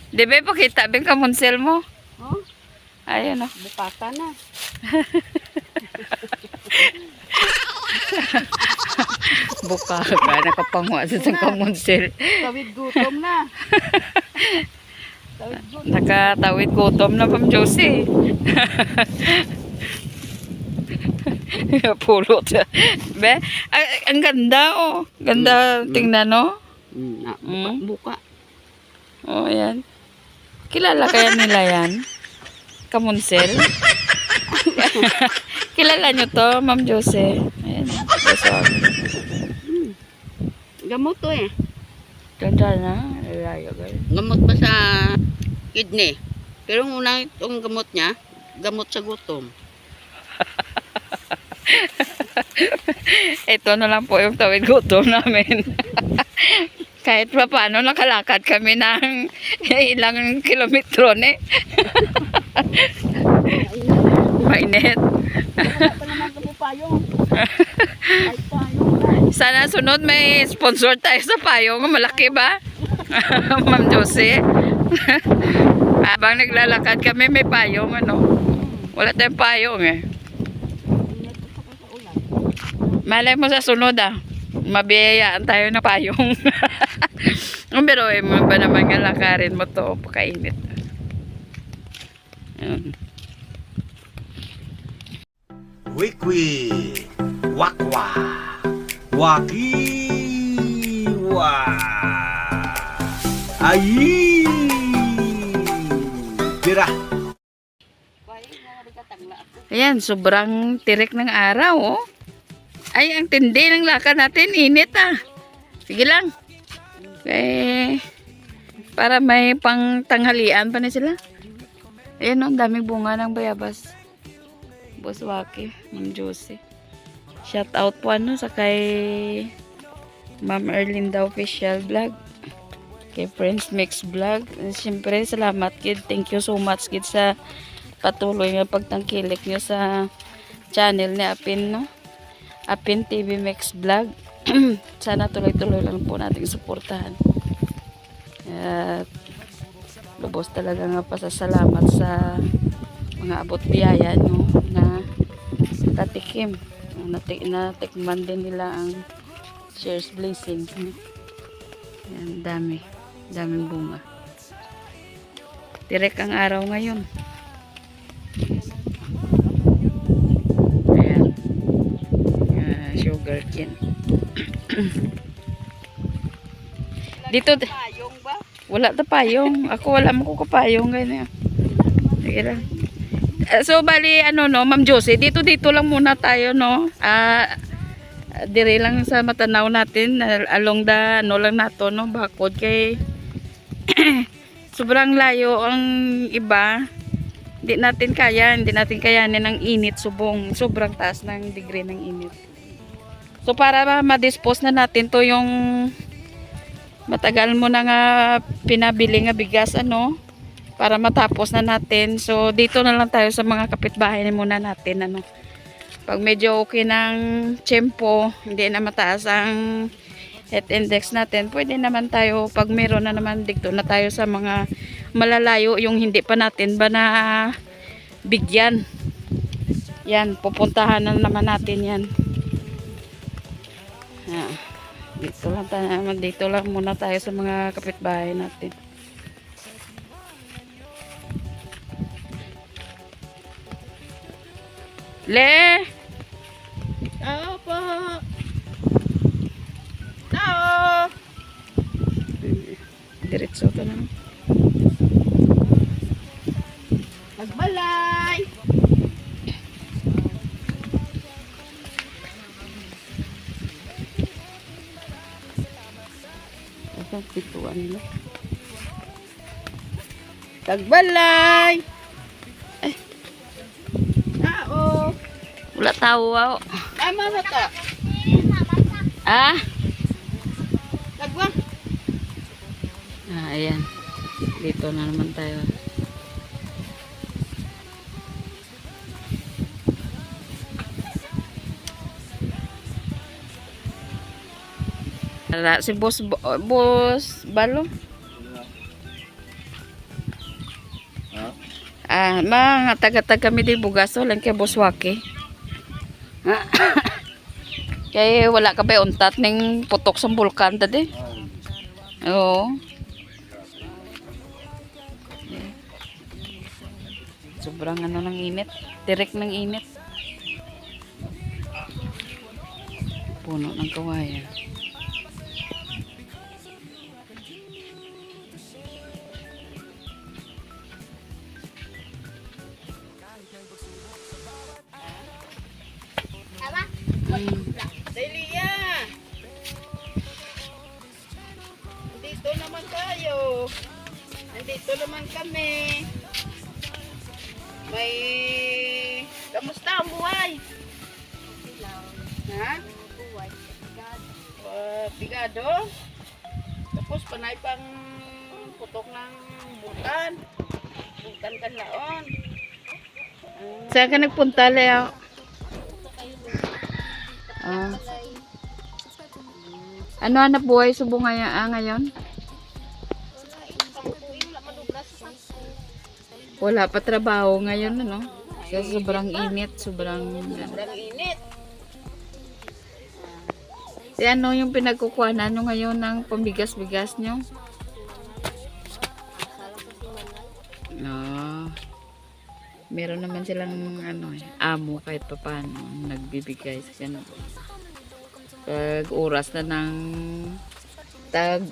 Di ba pakita bing kamunsel mo? Oh, Ayun oh. bukata na. Buka ka, nakapangwa sa isang kamunsel. Tawid gutom na. Tawid gutom. Nakatawid gutom na Ma'am Josie. Pulot. Be, ang ganda oh. Ganda tingnan no. Buka. Oh, ayan. Kilala kaya nila yan? Kamunsel? Kilala nyo to, Ma'am Josie? Ayan. Gamot to eh. Ganda na. Ilayo guys. Gamot pa sa kidney. Pero ang una itong gamot niya, gamot sa gutom. Ito na lang po yung tawid gutom namin. Kahit pa paano nakalakad kami ng ilang kilometro eh. Mainit. Wala pa naman kami payong. Ay, payong. Sana sunod may sponsor tayo sa payong. Malaki ba? Ma'am Josie. Habang naglalakad kami may payong ano. Wala tayong payong eh. Malay mo sa sunod ah. Mabiyayaan tayo ng payong. Pero mo ba naman nga lakarin mo to? Pakainit. Wikwi, wakwa, wakiwa, ayi, tira. Ayan, sobrang tirik ng araw oh. Ay, ang tindi ng lakad natin. Init ah. Sige lang. Okay. Para may pang tanghalian pa na sila. Ayan oh, daming bunga ng bayabas. Boss Waki, Ma'am Josie. Shout out po ano sa kay Ma'am Erlinda Official Vlog. Kay Friends Mix Vlog. Siyempre, salamat kid. Thank you so much kid sa patuloy na pagtangkilik nyo sa channel ni Apin, no? Apin TV Mix Vlog. Sana tuloy-tuloy lang po nating suportahan. At lubos talaga nga pasasalamat sa mga abot biyaya no, na katikim. Natikman din nila ang shares blessings. No? Yan, daming bunga. Direk ang araw ngayon. Sugar cane. Dito Payong ba? wala ta payong. Ako wala mo ko kapayong ganyan. Sige lang. So bali ano no, Ma'am Josie, dito lang muna tayo no. Dire lang sa matanaw natin along the ano lang nato no, bakod kay sobrang layo ang iba. Hindi natin kayanin ang init, sobrang taas ng degree ng init. So para ma-dispose na natin to yung matagal mo na nga pinabili nga bigas ano para matapos na natin. So dito na lang tayo sa mga kapitbahay muna natin ano. Pag medyo okay ng tiyempo, hindi na mataas ang health index natin, pwede naman tayo pag meron na naman dito na tayo sa mga malalayo yung hindi pa natin ba na bigyan. Yan, pupuntahan na naman natin yan. Dito lang muna tayo sa mga kapitbahay natin. Le! Tao po! Tao! Diretso to na. Magbalay! Ang pituan nila. Tagbalay! Tao! Wala tao wow. Tama na ta! Ah? Tagwa! Ayan. Dito na naman tayo. Si Boss Balo. Mga taga-taga kami din bugaso lang kay Boswaki. Kaya wala ka ba untat ning putok sa bulkan tadi? Oo. Sobrang ano ng init. Direk ng init. Puno ng kawayan. Delia! Andito naman tayo. Andito naman kami. May... Kamusta ang buhay? Ha? Bigado? Tapos panay pang putok ng bukan. Bukan kanlaon. Saan ka nagpunta, Leo? Ano hanap buhay subo ngayon? Wala pa trabaho ngayon, ano? Kasi sobrang init, sobrang init. Si ano yung pinagkukuhanan nyo ngayon ng pambigas-bigas nyo? No. Meron naman silang ano, amo kahit papaano nagbibigay sa ano. Pag oras na ng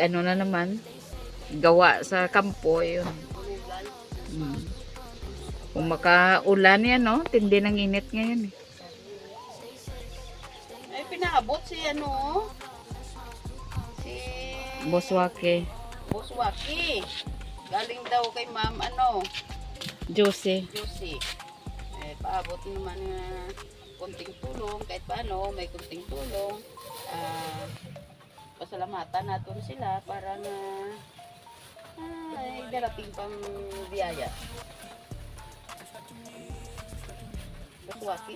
ano na naman gawa sa kampo yun. Kung makaulan yan, no? Tindi ng init ngayon eh. Ay, pinaabot si ano? Si... Boswaki. Boswaki. Galing daw kay ma'am ano? Josie. Josie. Paabot naman na konting tulong. Kahit paano, may konting tulong. Pasalamatan natin sila para na ay darating pang biyaya. Boswaki.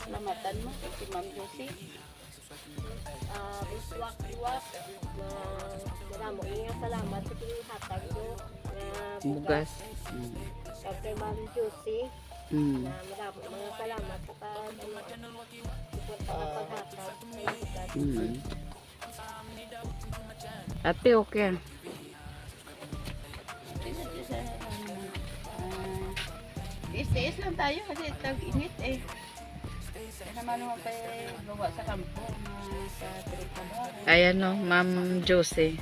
Salamatan mo si Ma'am Josie. Biswak-iwak na maramo nga salamat sa hatag ko na Bugas. kay Ma'am Josie na maramo mga salamat sa paghatag sa bugas. Ate, okay. Tiis lang tayo kasi tag-init eh. Kaya naman naman pa gawa sa kampo sa Tripoli. Ayan no, Ma'am Josie.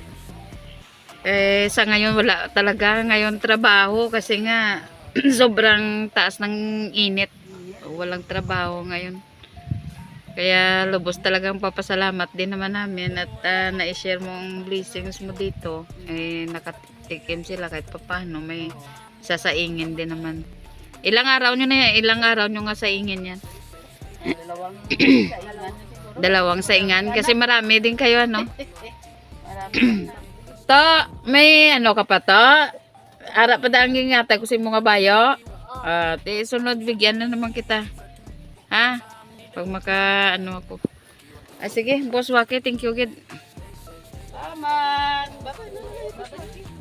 Sa ngayon wala talaga ngayon trabaho kasi nga sobrang taas ng init. Walang trabaho ngayon. Kaya lubos talagang papasalamat din naman namin at na-share mo ang blessings mo dito. Nakatikim sila kahit papano may sasaingin din naman. Ilang araw nyo na yan? Ilang araw nyo nga saingin yan? Dalawang saingan kasi marami din kayo ano. To, may ano ka pa to? Ara pa daang ingatan ko sa mga bayo. Sunod bigyan na naman kita. Ha? Pag maka ano ako. Sige, Boswaki, thank you gid. Salamat. Bye-bye.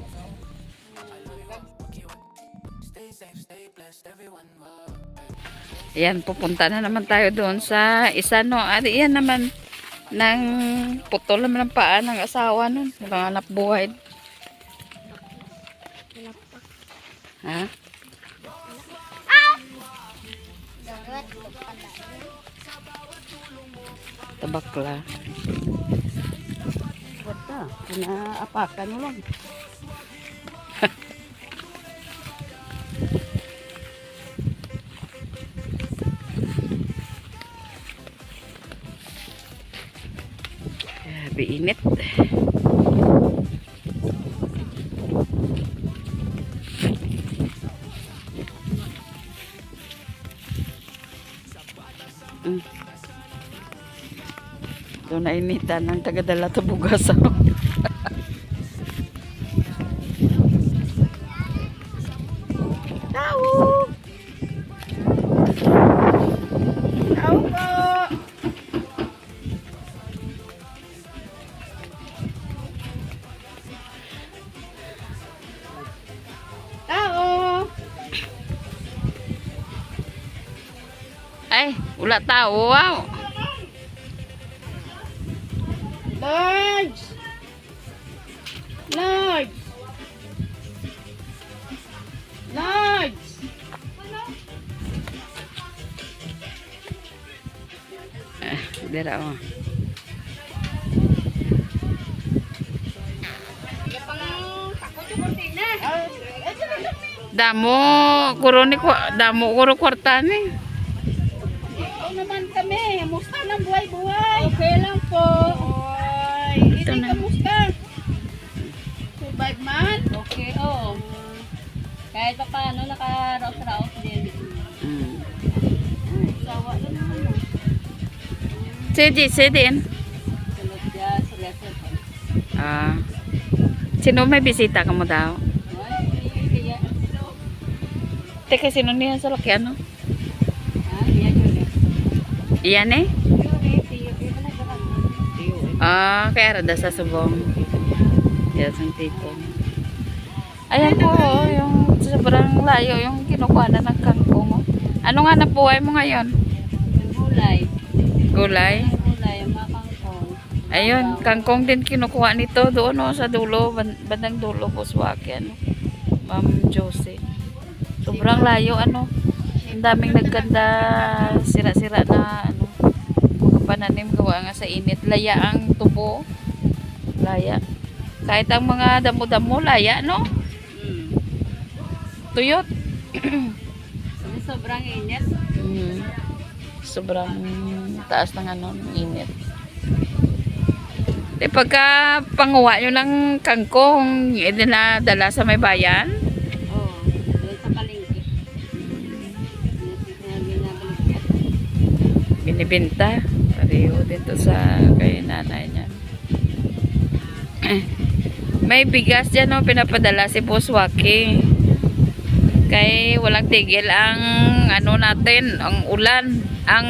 Ayan, pupunta na naman tayo doon sa isa no. Ayan naman ng putol naman ng paa ng asawa nun. Walang anak buhay. Ha? Tabakla. Basta, pinaapakan mo lang. Grabe init. Doon na initan ng tagadala to bugas. Tao! Tao po! Tao! Wala tao, wow. Large! Large! Large! Dira oh. Damo, damo kuro kwarta ni. Ikaw naman kami. Musta ng buhay-buhay? Okay lang po. Oy, Ito hindi na. kamusta? Survive man? Okay, oo. Kahit pa paano, nakaraos-raos din. Mm. Sawa na naman. Sidin. Sunod siya sa lesson. Ah. Sino may bisita ka mo daw? Kaya, Teka, sino niya sa lakyan, no? yan yun eh. Iyan eh? Tiyo eh. Ah, kaya rada sa subong. Yes, ang tito. Ayan po, oh, yung sobrang layo, yung kinukuha na ng kangkong. Oh. Ano nga napuhay mo ngayon? Gulay. Gulay? Gulay, ang mga kangkong. Ayun, kangkong din kinukuha nito doon, oh, sa dulo, bandang dulo, Buswaki, ano. Ma'am Josie. Sobrang layo, ano. Ang daming nagkanda, sira-sira na, ano, mga pananim gawa nga sa init. Laya ang tubo. Laya. Kahit ang mga damo-damo, laya, no? Tuyot. Sobrang init. Sobrang taas ng ano, ng init. Di pagka panguha nyo ng kangkong, dala sa may bayan, Oo, doon sa palengke. Binabalik. binibenta. Pareho dito sa kay nanay niya. May bigas dyan, no, pinapadala si Buswaki. Kay walang tigil ang ano natin, ang ulan, ang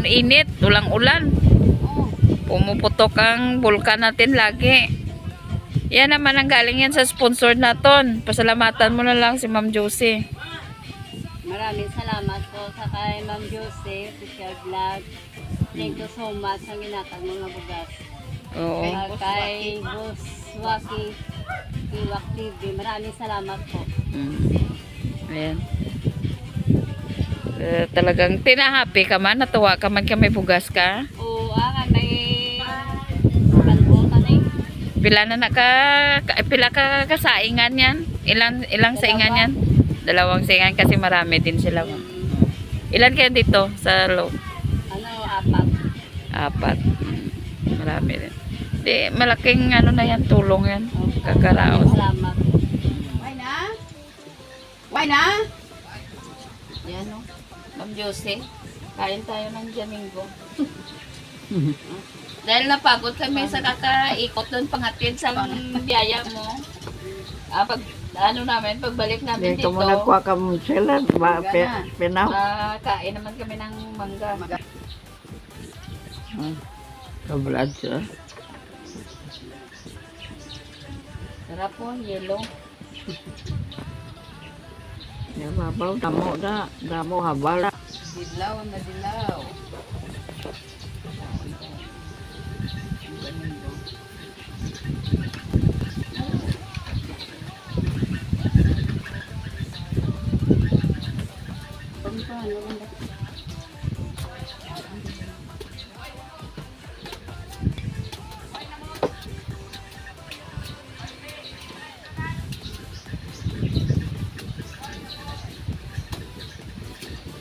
init, ulang ulan. Oo. Pumuputok ang bulkan natin lagi. Yan naman ang galing yan sa sponsor natin. Pasalamatan mo na lang si Ma'am Josie. Maraming salamat po sa kay Ma'am Jose, Official Vlog. Thank you so much sa ginatag mga bugas. Oo. Kay Boss Waki, Iwak TV, maraming salamat po. Ayan. Talagang tinahappy ka man, natuwa ka man kami bugas ka. Oo, may kalbutan eh. Pila ka kasaingan yan? Ilang saingan yan? Dalawang saingan kasi marami din sila. Ilan kayo dito sa loob? Apat. Apat. Marami din. Di, malaking ano na yan, tulong yan. Kakaraos. Salamat. Why na? Why na? Yan o. Ma'am Josie, kain tayo ng Jamingo. Dahil napagod kami sa kakaikot doon pangatid sa biyaya mo. Pag ano namin, pagbalik namin dito, Dito mo nagkuha ka mo sila, pinaw. kain naman kami ng mangga. Kablad siya. Sarap po, yellow. Yan mabaw, damo habal. Dilaw na dilaw.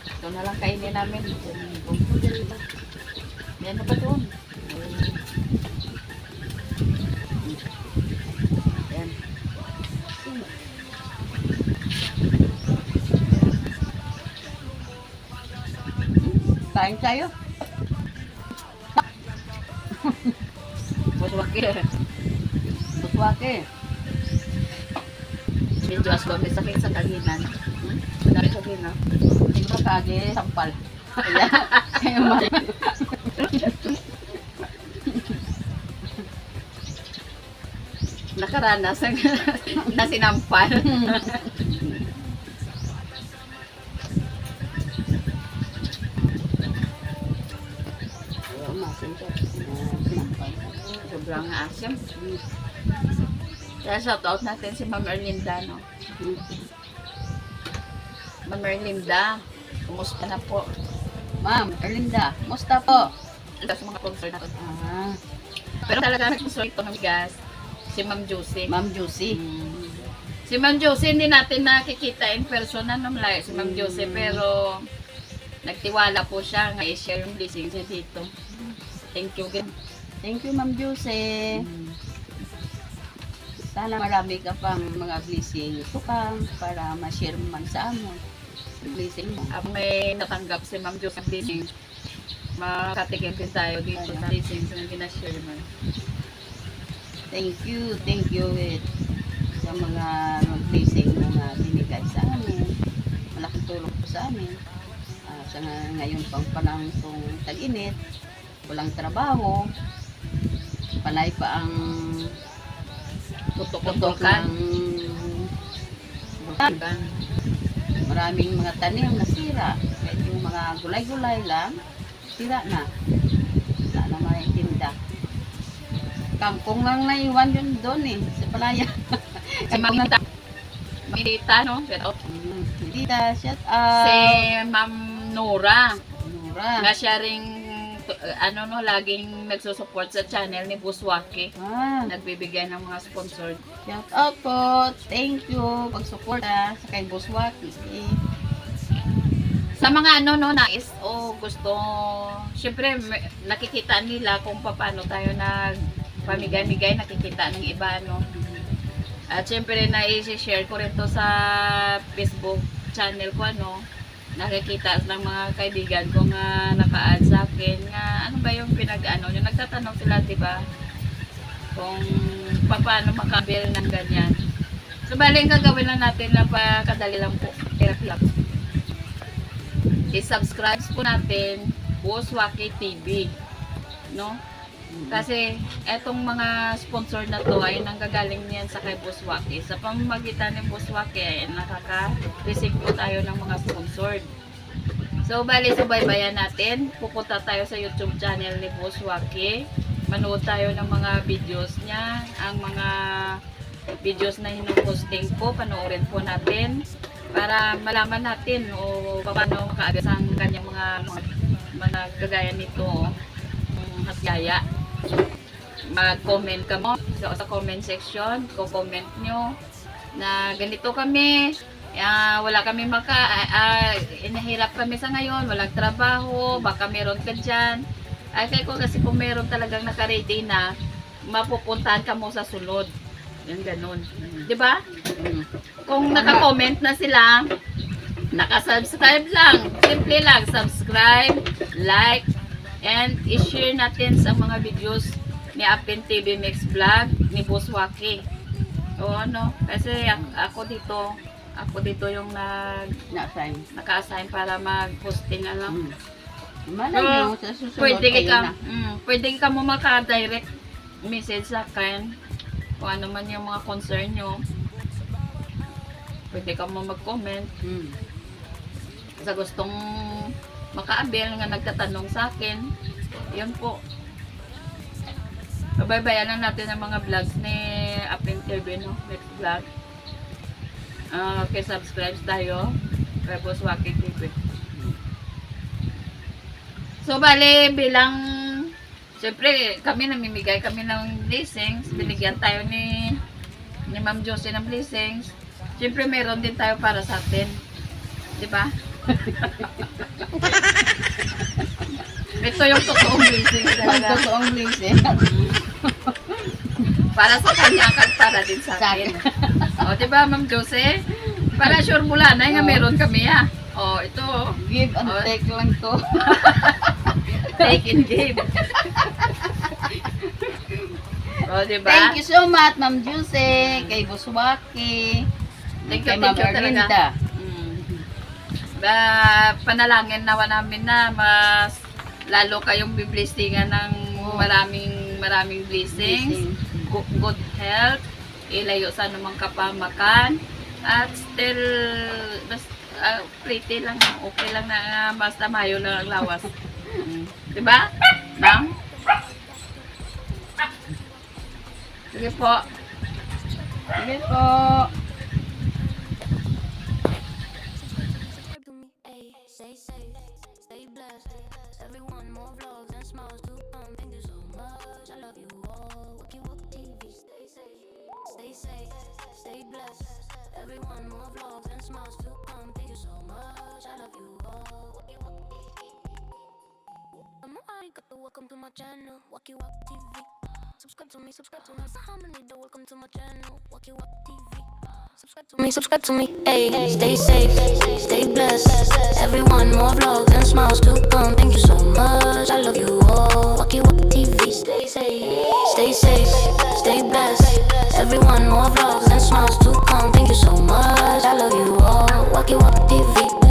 Ito na lang kainin namin. Yan na ba doon? Yan. Kain tayo. Buswaki. Buswaki. Medyo aslo may sakit sa kaginan. Dari sa gina. Tingko kagi sampal. Ayan. Nakaranas na sinampal. Sobrang asim. Kaya shoutout natin si Ma'am Erlinda, no? Ma'am Erlinda, kumusta na po? Ma'am, Erlinda, musta po? Ito sa mga sponsor natin. Ah, Pero talaga nag-sponsor ito ng bigas, si Ma'am Josie. Ma'am Juicy. Si Ma'am Josie, hindi natin nakikita in person na malayo si Ma'am Josie, pero nagtiwala po siya nga i-share yung blessings niya dito. Thank you again. Thank you, Ma'am Juicy. Sana marami ka pang mga blessing tukang para ma-share mo man sa amin. Blessing mo. Ang may natanggap si Ma'am Josie ng blessings, makatikim din tayo dito sa blessings na ginashare mo. Thank you sa mga blessing na binigay sa amin. Malaking tulong po sa amin. Sa ngayon pang panahon kong tag-init, walang trabaho, panay pa ang Tutok-tutokan. bukan. Maraming mga tanim na sira. Kahit yung mga gulay-gulay lang, sira na. Wala na maitinda. Kangkong lang naiwan yun doon sa palaya. Si Ma'am Milita, no? Shout out. Dita, shout Si out. Ma'am Nora. Nora. Nga siya ring, laging nagsusupport sa channel ni Buswaki. Nagbibigay ng mga sponsored. Shout out po. Thank you. Pag-suporta sa kay Buswaki. Sa mga nais o gusto, syempre nakikita nila kung paano tayo nagpamigay-migay, nakikita ng iba, no? At syempre na-share ko rin to sa Facebook channel ko, nakikita ng mga kaibigan ko nga naka-add sa akin nga ano ba yung yung nagtatanong sila, di ba, kung paano makabil ng ganyan. So bali ang gagawin lang natin na kadali lang po, hirap lang, i-subscribe po natin Buswaki TV, no? Kasi etong mga sponsor na to ay nanggagaling niyan sa kay Buswaki. Sa pamamagitan ng Buswaki ay nakaka-receive po tayo ng mga sponsored. So bali subaybayan natin, pupunta tayo sa YouTube channel ni Buswaki, manood tayo ng mga videos niya, ang mga videos na hino-posting ko, panoorin po natin para malaman natin o paano makaagad ang kanyang mga kagaya nito, hasyaya. Mag-comment ka mo sa comment section, comment nyo na ganito kami, wala kami inahirap kami sa ngayon, walang trabaho, baka meron ka dyan. Ay kaya ko kasi kung meron talagang naka-ready na, mapupuntahan ka mo sa sunod. Yan ganun. Diba? Kung naka-comment na sila, naka-subscribe lang. Simple lang, subscribe, like, and i-share natin sa mga videos ni Apin TV Mix Vlog, ni Buswaki. O kasi ako dito yung Na-assign. naka-assign para mag-hosting Malay nyo, sa susunod pwede ka mo maka-direct message sa akin kung ano man yung mga concern nyo. Pwede ka mo mag-comment sa gustong makaabil nga nagtatanong sa akin. Yun po. Babaybayan lang natin ang mga vlogs ni Apin TV, next vlog. Okay, subscribe tayo kay Buswaki TV. So bali bilang siyempre kami namimigay kami ng blessings, binigyan tayo ni Ma'am Josie ng blessings. Siyempre meron din tayo para sa atin. Di ba? Ito yung totoong blessing talaga. Totoong blessing. Para sa kanya at para din sa akin. O, diba, Ma'am Josie? Para sure mula na nga meron kami, ha? O, ito. Give and take lang to. Take and give. O, diba? Thank you so much, Ma'am Juicy, kay Buswaki, Thank kay you Ma'am talaga. Erlinda. Panalangin nawa namin na mas lalo kayong biblessingan ng maraming blessings, good health, ilayo sa anumang kapamakan, at still pretty lang, okay lang na basta mayo lang ang lawas. Diba? Ma'am? Sige po. Sige po. subscribe to me, ayy. Stay safe, stay blessed. Everyone more vlogs and smiles to come. Thank you so much. I love you all. Wacky Walk TV. Stay safe, stay blessed. Everyone more vlogs and smiles to come. Thank you so much. I love you all. Wacky Walk TV. Welcome to my channel, Wacky Walk TV. Subscribe to me, subscribe to me. Welcome to my channel, Wacky Walk TV. Subscribe to me, ayy. Stay safe, stay blessed. Everyone more vlogs and smiles to come. Thank you so much. I love you all. Wacky Walk TV. Stay safe, stay blessed. Everyone more vlogs and smiles to come. Thank you so much. I love you all. Wacky Walk TV.